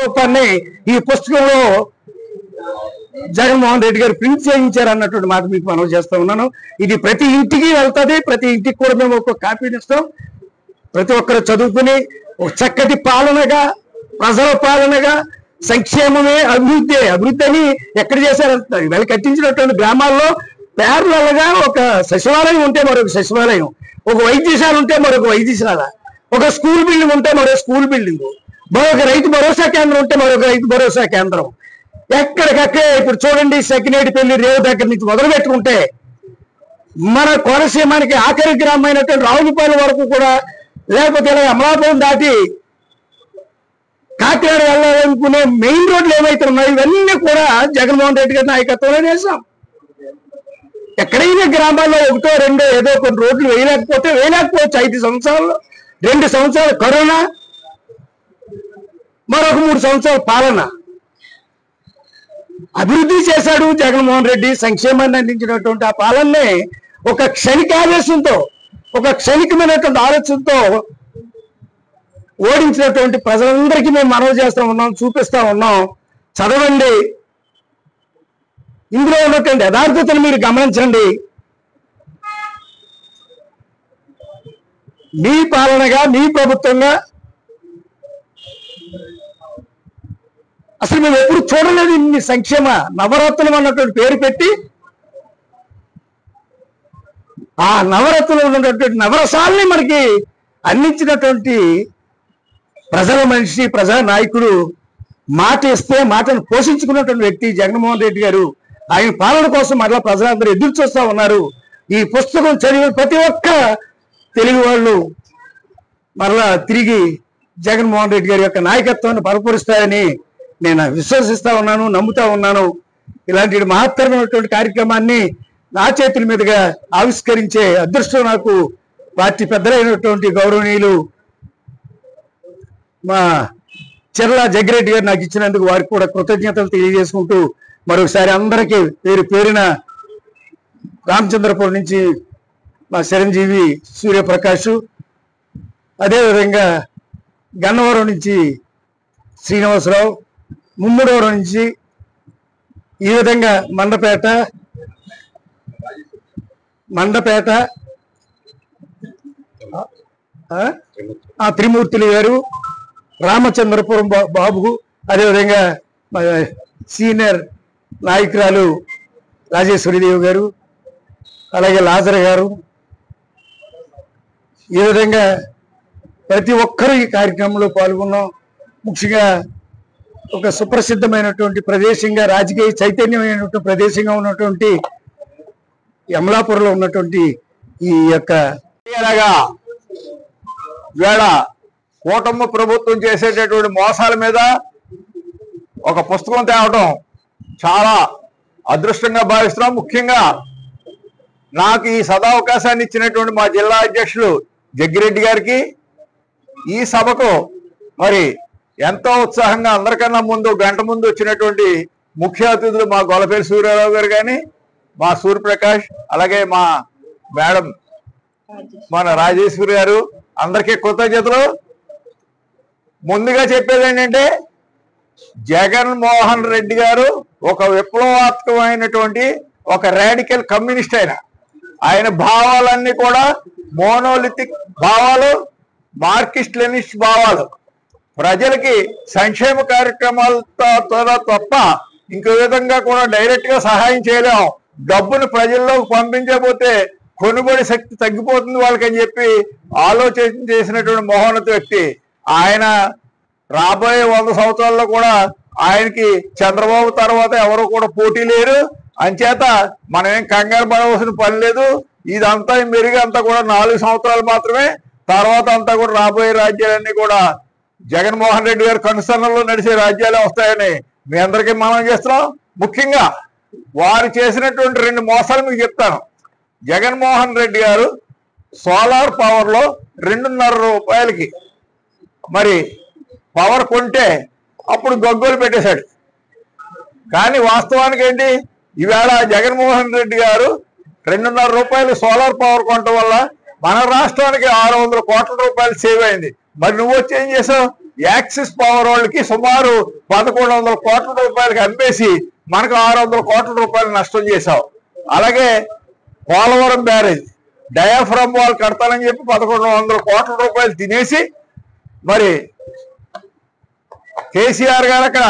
రూపాన్ని ఈ పుస్తకంలో జగన్మోహన్ రెడ్డి గారు ప్రింట్ చేయించారు అన్నటువంటి మాట మీకు మనం చేస్తూ ఉన్నాను. ఇది ప్రతి ఇంటికి వెళ్తుంది. ప్రతి ఇంటికి కూడా మేము ఒక కాపీని ఇస్తాం. ప్రతి ఒక్కరు చదువుకుని ఒక చక్కటి పాలనగా, ప్రజల పాలనగా, సంక్షేమమే అభివృద్ధి అని ఎక్కడ చేశారంటున్నారు. వీళ్ళు కట్టించినటువంటి గ్రామాల్లో ప్యారలల్గా ఒక సచివాలయం ఉంటే మరొక సచివాలయం, ఒక వైద్యశాల ఉంటే మరొక వైద్యశాల, ఒక స్కూల్ బిల్డింగ్ ఉంటే మరొక స్కూల్ బిల్డింగ్, మరొక రైతు భరోసా కేంద్రం ఉంటే మరొక రైతు భరోసా కేంద్రం. ఎక్కడికక్కడే ఇప్పుడు చూడండి, సకినేటిపల్లి రేవు దగ్గర నుంచి మొదలు పెట్టుకుంటే మన కోనసీమానికి ఆఖరి గ్రామమైనటువంటి రావులపాలెం వరకు కూడా, లేకపోతే ఇలా అమలాపురం దాటి కాకినాడ వెళ్ళాలనుకునే మెయిన్ రోడ్లు ఏవైతే ఉన్నాయో ఇవన్నీ కూడా జగన్మోహన్ రెడ్డి గారి నాయకత్వంలో చేశాం. ఎక్కడైనా గ్రామాల్లో ఒకటో రెండో ఏదో కొన్ని రోడ్లు వేయలేకపోవచ్చు. 5 సంవత్సరాలు, 2 సంవత్సరాలు కరోనా, మరొక 3 సంవత్సరాల పాలన. అభివృద్ధి చేశాడు జగన్మోహన్ రెడ్డి. సంక్షేమాన్ని అందించినటువంటి ఆ పాలననే ఒక క్షణికావేశంతో, ఒక క్షణికమైనటువంటి ఆలోచనతో ఓడించినటువంటి ప్రజలందరికీ మేము మనవి చేస్తూ ఉన్నాం, చూపిస్తా ఉన్నాం. చదవండి, ఇందులో ఉన్నటువంటి యథార్థతను మీరు గమనించండి. మీ పాలనగా, మీ ప్రభుత్వంగా అసలు మేము ఎప్పుడు చూడలేదు ఇన్ని సంక్షేమ నవరత్నం అన్నటువంటి పేరు పెట్టి ఆ నవరత్నం ఉన్నటువంటి నవరసాలని మనకి అందించినటువంటి ప్రజల మనిషి, ప్రజా నాయకుడు, మాట ఇస్తే మాటను పోషించుకున్నటువంటి వ్యక్తి జగన్మోహన్ రెడ్డి గారు. ఆయన పాలన కోసం మరలా ప్రజలందరూ ఎదురు చూస్తూ ఉన్నారు. ఈ పుస్తకం చదివిన ప్రతి ఒక్క తెలుగు వాళ్ళు మరలా తిరిగి జగన్మోహన్ రెడ్డి గారి యొక్క నాయకత్వాన్ని బలపరుస్తారని నేను విశ్వసిస్తా ఉన్నాను, నమ్ముతా ఉన్నాను. ఇలాంటి మహత్తరమైనటువంటి కార్యక్రమాన్ని నా చేతుల మీదుగా ఆవిష్కరించే అదృష్టం నాకు పార్టీ పెద్దలైనటువంటి గౌరవనీయులు మా చెర్ల జగ్గిరెడ్డి గారు నాకు ఇచ్చినందుకు వారికి కూడా కృతజ్ఞతలు తెలియజేసుకుంటూ మరొకసారి అందరికీ పేరు పేరున రామచంద్రపురం నుంచి మా చిరంజీవి సూర్యప్రకాష్, అదేవిధంగా గన్నవరం నుంచి శ్రీనివాసరావు, ముమ్మడవరం నుంచి, ఈ విధంగా మండపేట త్రిమూర్తులు గారు, రామచంద్రపురం బాబు, అదేవిధంగా సీనియర్ నాయకురాలు రాజేశ్వరిదేవి గారు, అలాగే లాజర్ గారు, ఈ విధంగా ప్రతి ఒక్కరూ ఈ కార్యక్రమంలో పాల్గొన్నాం. ముఖ్యంగా ఒక సుప్రసిద్ధమైనటువంటి ప్రదేశంగా, రాజకీయ చైతన్యమైనటువంటి ప్రదేశంగా ఉన్నటువంటి అమలాపురంలో ఉన్నటువంటి ఈ యొక్క వేళ కూటమి ప్రభుత్వం చేసేటటువంటి మోసాల మీద ఒక పుస్తకం తేవడం చాలా అదృష్టంగా భావిస్తున్నాం. ముఖ్యంగా నాకు ఈ సదావకాశాన్ని ఇచ్చినటువంటి మా జిల్లా అధ్యక్షులు జగ్గిరెడ్డి గారికి, ఈ సభకు మరి ఎంతో ఉత్సాహంగా అందరికన్నా ముందు గంట ముందు వచ్చినటువంటి ముఖ్య అతిథులు మా గొల్లపల్లి సూర్యారావు గారు కానీ, మా సూర్యప్రకాష్, అలాగే మా మేడం మన రాజేశ్వరి గారు, అందరికీ కృతజ్ఞతలు. ముందుగా చెప్పేది ఏంటంటే, జగన్మోహన్ రెడ్డి గారు ఒక విప్లవాత్మకమైనటువంటి ఒక రాడికల్ కమ్యూనిస్ట్. ఆయన భావాలన్నీ కూడా మోనోలిథిక్ భావాలు, మార్కిస్ట్ లెనిస్ట్ భావాలు. ప్రజలకి సంక్షేమ కార్యక్రమాలతో తప్ప ఇంకో విధంగా కూడా డైరెక్ట్ గా సహాయం చేయలేము. డబ్బును ప్రజల్లోకి పంపించకపోతే కొనుగోలు శక్తి తగ్గిపోతుంది వాళ్ళకని చెప్పి ఆలోచన చేసినటువంటి మహోన్నత వ్యక్తి ఆయన. రాబోయే 100 సంవత్సరాల్లో కూడా ఆయనకి చంద్రబాబు తర్వాత ఎవరు కూడా పోటీ లేరు. అంచేత మనం ఏం కంగారు పడవలసిన పని లేదు. ఇదంతా మెరుగు అంతా కూడా 4 సంవత్సరాలు మాత్రమే. తర్వాత అంతా కూడా రాబోయే రాజ్యాలన్నీ కూడా జగన్మోహన్ రెడ్డి గారి కనుసరణలో నడిచే రాజ్యాలే వస్తాయని మీ అందరికీ మనం చేస్తున్నాం. ముఖ్యంగా వారు చేసినటువంటి 2 మోసాలు మీకు చెప్తాను. జగన్మోహన్ రెడ్డి గారు సోలార్ పవర్లో 2.5 రూపాయలకి మరి పవర్ కొంటే అప్పుడు గొగ్గోలు పెట్టేశాడు. కానీ వాస్తవానికి ఏంటి, ఈవేళ జగన్మోహన్ రెడ్డి గారు 2.5 రూపాయలు సోలార్ పవర్ కొనటం వల్ల మన రాష్ట్రానికి 600 కోట్ల రూపాయలు సేవ్ అయింది. మరి నువ్వు వచ్చి ఏం చేసావు? యాక్సిస్ పవర్ వాళ్ళకి సుమారు 1100 కోట్ల రూపాయలకి అమ్మేసి మనకు 600 కోట్ల రూపాయలు నష్టం చేశావు. అలాగే పోలవరం బ్యారేజ్ డయాఫ్రమ్ వాల్ కడతానని చెప్పి 1100 కోట్ల రూపాయలు తినేసి మరి కేసీఆర్ గారు అక్కడ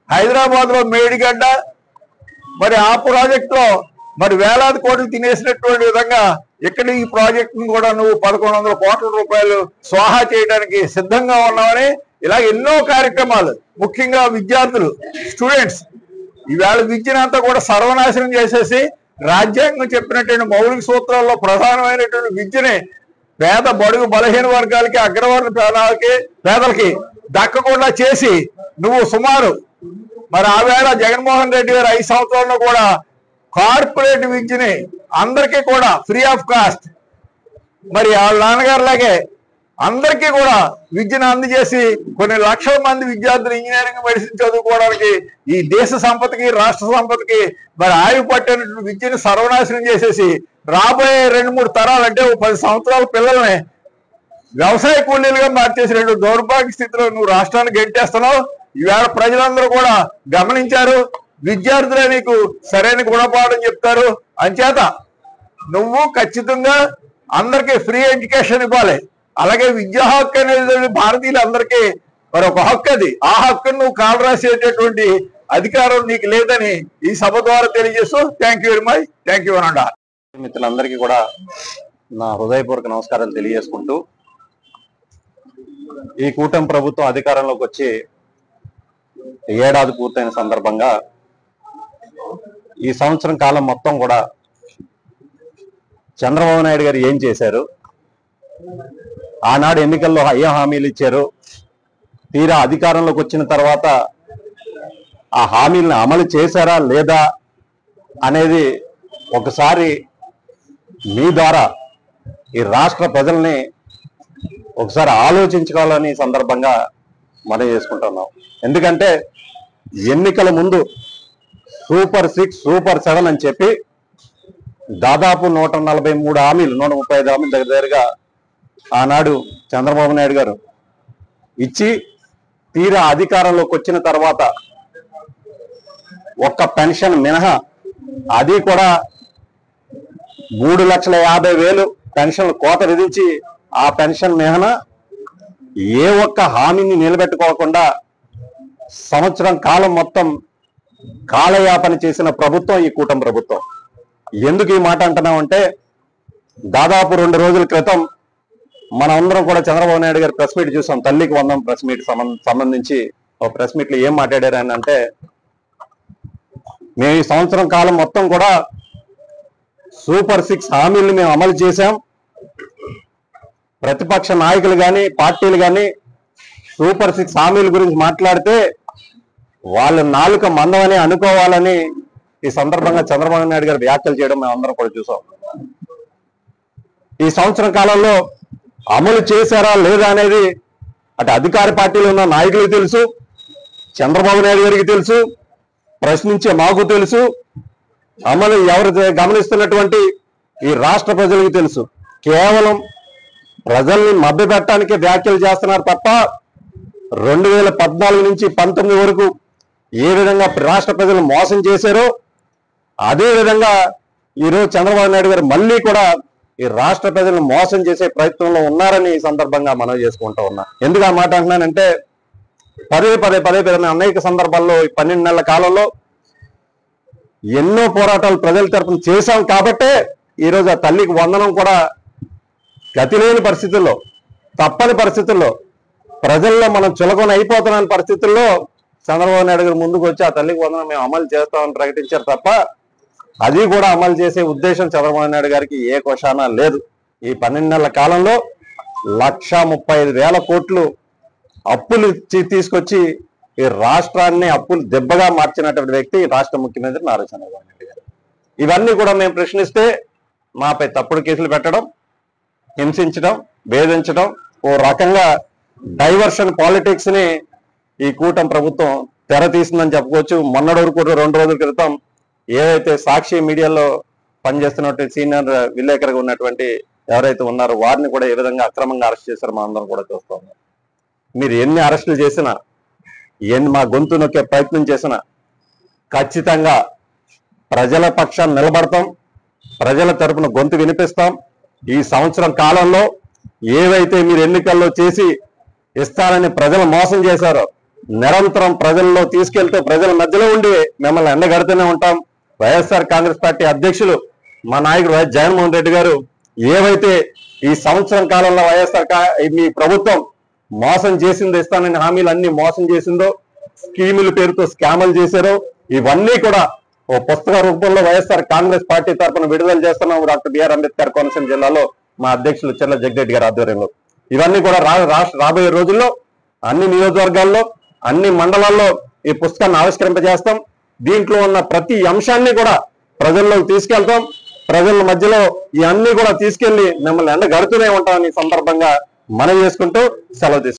హైదరాబాద్ లో మేడిగడ్డ మరి ఆ ప్రాజెక్ట్ లో మరి వేలాది కోట్లు తినేసినటువంటి విధంగా ఇక్కడ ఈ ప్రాజెక్ట్ ను కూడా నువ్వు 1100 కోట్ల రూపాయలు స్వాహా చేయడానికి సిద్ధంగా ఉన్నావని ఇలా ఎన్నో కార్యక్రమాలు, ముఖ్యంగా విద్యార్థులు, స్టూడెంట్స్ ఈవేళ విద్యనంతా కూడా సర్వనాశనం చేసేసి రాజ్యాంగం చెప్పినటువంటి మౌలిక సూత్రాల్లో ప్రధానమైనటువంటి విద్యని పేద బడుగు బలహీన వర్గాలకి అగ్రవర్ణ పేదలకి దక్కకుండా చేసి నువ్వు సుమారు మరి ఆవేళ జగన్మోహన్ రెడ్డి గారు 5 సంవత్సరాల్లో కూడా కార్పొరేట్ విద్యని అందరికీ కూడా ఫ్రీ ఆఫ్ కాస్ట్ మరి వాళ్ళ నాన్నగారులాగే అందరికీ కూడా విద్యను అందజేసి కొన్ని లక్షల మంది విద్యార్థులు ఇంజనీరింగ్ మెడిసిన్ చదువుకోవడానికి ఈ దేశ సంపదకి రాష్ట్ర సంపదకి మరి ఆయువు పట్టినటువంటి విద్యను సర్వనాశనం చేసేసి రాబోయే 2-3 తరాలు అంటే 10 సంవత్సరాల పిల్లల్ని వ్యవసాయ కూలీలుగా మార్చేసి దౌర్భాగ్య స్థితిలో నువ్వు రాష్ట్రాన్ని గెంటేస్తున్నావు. ఈవేళ ప్రజలందరూ కూడా గమనించారు. విద్యార్థులే నీకు సరైన గుణపాఠం చెప్తారు. అంచేత నువ్వు ఖచ్చితంగా అందరికీ ఫ్రీ ఎడ్యుకేషన్ ఇవ్వాలి. అలాగే విద్యా హక్కు అనేది భారతీయులందరికీ మరి ఒక హక్కు, అది ఆ హక్కును నువ్వు కాలు రాసేటటువంటి అధికారం నీకు లేదని ఈ సభ ద్వారా తెలియజేస్తూ thank you very much. Thank you అనండి. మిత్రులందరికీ కూడా నా హృదయపూర్వక నమస్కారాలు తెలియజేసుకుంటూ, ఈ కూటమి ప్రభుత్వం అధికారంలోకి వచ్చి ఏడాది పూర్తయిన సందర్భంగా ఈ సంవత్సరం కాలం మొత్తం కూడా చంద్రబాబు నాయుడు గారు ఏం చేశారు, ఆనాడు ఎన్నికల్లో ఏం హామీలు ఇచ్చారు, తీరా అధికారంలోకి వచ్చిన తర్వాత ఆ హామీలను అమలు చేశారా లేదా అనేది ఒకసారి మీ ద్వారా ఈ రాష్ట్ర ప్రజల్ని ఒకసారి ఆలోచించుకోవాలని సందర్భంగా మనం చేసుకుంటున్నాం. ఎందుకంటే ఎన్నికల ముందు సూపర్ 6, సూపర్ 7 అని చెప్పి దాదాపు 143 హామీలు, 135 హామీలు దగ్గరగా ఆనాడు చంద్రబాబు నాయుడు గారు ఇచ్చి తీరా అధికారంలోకి వచ్చిన తర్వాత ఒక్క పెన్షన్ మినహా, అది కూడా 3,50,000 పెన్షన్ కోత విధించి ఆ పెన్షన్ మినహా ఏ ఒక్క హామీని నిలబెట్టుకోకుండా సంవత్సరం కాలం మొత్తం కాలయాపన చేసిన ప్రభుత్వం ఈ కూటమి ప్రభుత్వం. ఎందుకు ఈ మాట అంటున్నామంటే, దాదాపు 2 రోజుల క్రితం మన అందరం కూడా చంద్రబాబు నాయుడు గారి ప్రెస్ మీట్ చూసాం. తల్లికి వందనం ప్రెస్ మీట్ సంబంధించి ఒక ప్రెస్ మీట్ లో ఏం మాట్లాడారు అని అంటే, మేము ఈ సంవత్సరం కాలం మొత్తం కూడా సూపర్ 6 హామీలను మేము అమలు చేశాం. ప్రతిపక్ష నాయకులు కానీ పార్టీలు కానీ సూపర్ 6 హామీల గురించి మాట్లాడితే వాళ్ళ నాలుక మందమని అనుకోవాలని ఈ సందర్భంగా చంద్రబాబు నాయుడు గారు వ్యాఖ్యలు చేయడం మేము అందరం కూడా చూసాం. ఈ సంవత్సరం కాలంలో అమలు చేశారా లేదా అనేది అటు అధికార పార్టీలో ఉన్న నాయకులకు తెలుసు, చంద్రబాబు నాయుడు గారికి తెలుసు, ప్రశ్నించే మాకు తెలుసు, అమలు ఎవరు గమనిస్తున్నటువంటి ఈ రాష్ట్ర ప్రజలకు తెలుసు. కేవలం ప్రజల్ని మభ్యపెట్టడానికే వ్యాఖ్యలు చేస్తున్నారు తప్ప 2014 నుంచి 19 వరకు ఏ విధంగా రాష్ట్ర ప్రజలు మోసం చేశారో అదే విధంగా ఈరోజు చంద్రబాబు నాయుడు గారు మళ్ళీ కూడా ఈ రాష్ట్ర ప్రజలను మోసం చేసే ప్రయత్నంలో ఉన్నారని ఈ సందర్భంగా మనం చేసుకుంటూ ఉన్నాం. ఎందుకు ఆ మాట అంటున్నానంటే, పదే అనేక సందర్భాల్లో ఈ 12 నెలల కాలంలో ఎన్నో పోరాటాలు ప్రజల తరపున చేశాం కాబట్టే ఈరోజు ఆ తల్లికి వందనం కూడా గతి లేని పరిస్థితుల్లో, తప్పని పరిస్థితుల్లో, ప్రజల్లో మనం చులకన అయిపోతున్న పరిస్థితుల్లో చంద్రబాబు నాయుడు గారు ముందుకు వచ్చి ఆ తల్లికి వందనం మేము అమలు చేస్తామని ప్రకటించారు తప్ప అది కూడా అమలు చేసే ఉద్దేశం చంద్రబాబు నాయుడు గారికి ఏ కోశానా లేదు. ఈ 12 నెలల కాలంలో 135,000 కోట్లు అప్పులు తీసుకొచ్చి ఈ రాష్ట్రాన్ని అప్పులు దెబ్బగా మార్చినటువంటి వ్యక్తి రాష్ట్ర ముఖ్యమంత్రి నారా చంద్రబాబు నాయుడు గారు. ఇవన్నీ కూడా మేము ప్రశ్నిస్తే మాపై తప్పుడు కేసులు పెట్టడం, హింసించడం, వేధించడం, ఓ రకంగా డైవర్షన్ పాలిటిక్స్ ని ఈ కూటమి ప్రభుత్వం తెర తీసిందని చెప్పుకోవచ్చు. మొన్నటి వరకు 2 రోజుల క్రితం ఏవైతే సాక్షి మీడియాలో పనిచేస్తున్నటువంటి సీనియర్ విలేకరుగా ఉన్నటువంటి ఎవరైతే ఉన్నారో వారిని కూడా ఏ విధంగా అక్రమంగా అరెస్ట్ చేశారో మనం అందరం కూడా చూస్తాం. మీరు ఎన్ని అరెస్టులు చేసినా, మా గొంతు నొక్కే ప్రయత్నం చేసినా ఖచ్చితంగా ప్రజల పక్షాన్ని నిలబడతాం, ప్రజల తరపున గొంతు వినిపిస్తాం. ఈ సంవత్సరం కాలంలో ఏవైతే మీరు ఎన్నికల్లో చేసి ఇస్తారని ప్రజలు మోసం చేశారో నిరంతరం ప్రజల్లో తీసుకెళ్తూ ప్రజల మధ్యలో ఉండి మిమ్మల్ని ఎండగడుతూనే ఉంటాం. వైఎస్ఆర్ కాంగ్రెస్ పార్టీ అధ్యక్షులు మా నాయకుడు వైఎస్ జగన్మోహన్ రెడ్డి గారు ఏవైతే ఈ సంవత్సరం కాలంలో మీ ప్రభుత్వం మోసం చేసిందో, ఇస్తానని హామీలు అన్ని మోసం చేసిందో, స్కీముల పేరుతో స్కాములు చేశారో ఇవన్నీ కూడా ఓ పుస్తక రూపంలో వైఎస్ఆర్ కాంగ్రెస్ పార్టీ తరఫున విడుదల చేస్తున్నాం. డాక్టర్ బిఆర్ అంబేద్కర్ కోనసీమ జిల్లాలో మా అధ్యక్షులు చెర్ల జగ్గిరెడ్డి గారి ఆధ్వర్యంలో ఇవన్నీ కూడా రాబోయే రోజుల్లో అన్ని నియోజకవర్గాల్లో, అన్ని మండలాల్లో ఈ పుస్తకాన్ని ఆవిష్కరింపజేస్తాం. దీంట్లో ఉన్న ప్రతి అంశాన్ని కూడా ప్రజల్లోకి తీసుకెళ్తాం. ప్రజల మధ్యలో ఈ అన్ని కూడా తీసుకెళ్లి మిమ్మల్ని ఎండగడుతూనే ఉంటామని సందర్భంగా మనం చేసుకుంటూ సెలవు తీసుకుంటాం.